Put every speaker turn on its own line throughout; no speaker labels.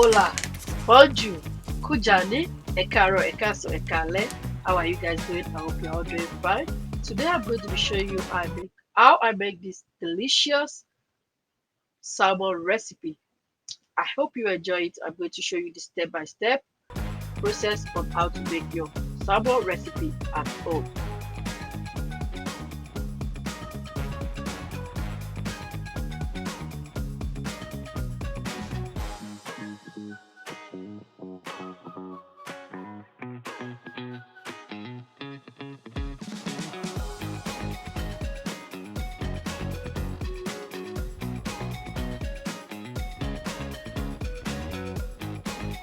Hola, bonjour, kujani, ekaro, ekaso, ekale. How are you guys doing? I hope you're all doing fine. Today I'm going to be showing you how I make this delicious salmon recipe. I hope you enjoy it. I'm going to show you the step-by-step process on how to make your salmon recipe at home.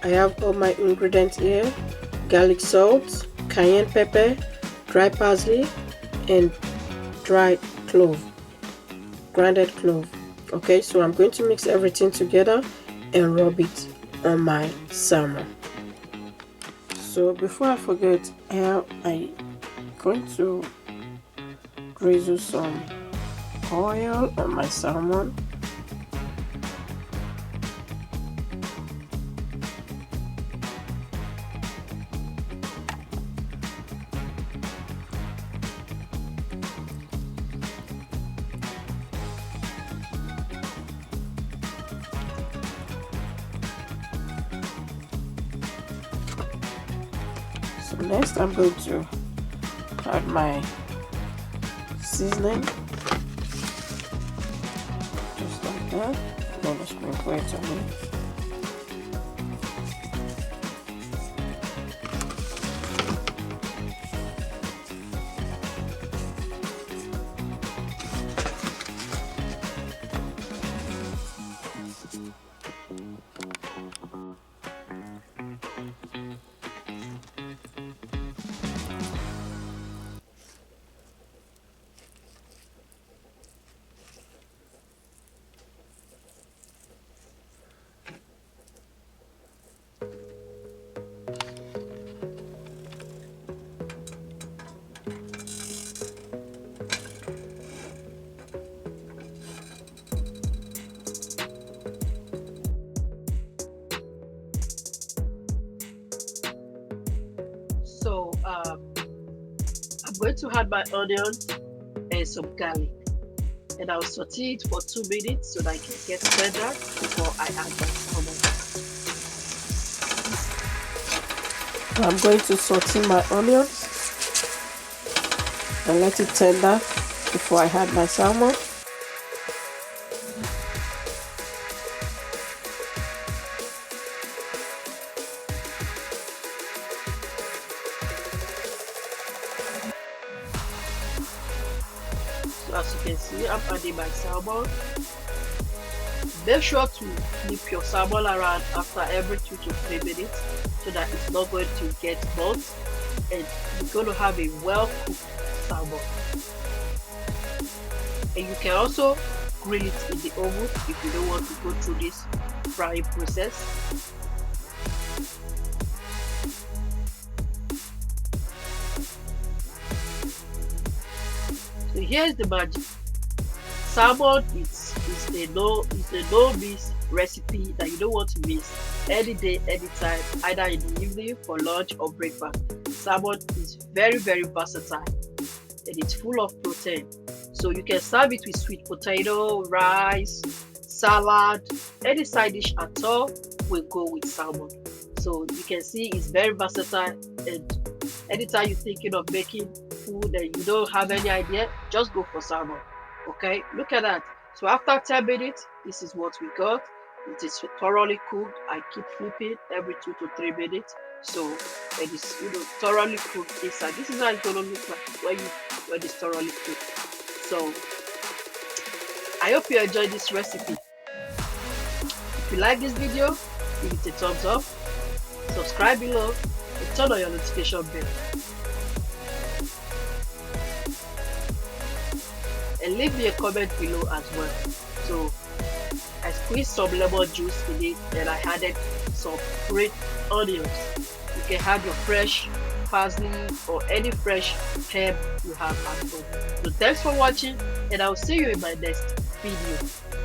I have all my ingredients here: garlic salt, cayenne pepper, dry parsley, and dried clove, grounded clove. Okay, so I'm going to mix everything together and rub it on my salmon. So before I forget, I'm going to drizzle some oil on my salmon. So next I'm going to add my seasoning, just like that. I'm going to sprinkle it on it.
So I'm going to add my onion and some garlic, and I'll saute it for 2 minutes so that I can get tender before I add my salmon.
I'm going to saute my onions and let it tender before I add my salmon.
So as you can see, I'm adding my salmon. Make sure to flip your salmon around after every 2 to 3 minutes so that it's not going to get burnt, and you're going to have a well cooked salmon. And you can also grill it in the oven if you don't want to go through this frying process. So here's the magic. Salmon is a no miss recipe that you don't want to miss any day, anytime, either in the evening for lunch or breakfast. Salmon is very versatile and it's full of protein. So you can serve it with sweet potato, rice, salad, any side dish at all will go with salmon. So you can see it's very versatile, and anytime you're thinking of making food and you don't have any idea, just go for salmon. Okay, look at that. So after 10 minutes, this is what we got. It is thoroughly cooked. I keep flipping every 2 to 3 minutes, so it is thoroughly cooked inside. This is how it's gonna look like when it's thoroughly cooked. So I hope you enjoyed this recipe. If you like this video, give it a thumbs up, subscribe below, and turn on your notification bell. And leave me a comment below as well. So I squeezed some lemon juice in it, and I added some red onions. You can add your fresh parsley or any fresh herb you have at home. So thanks for watching, and I'll see you in my next video.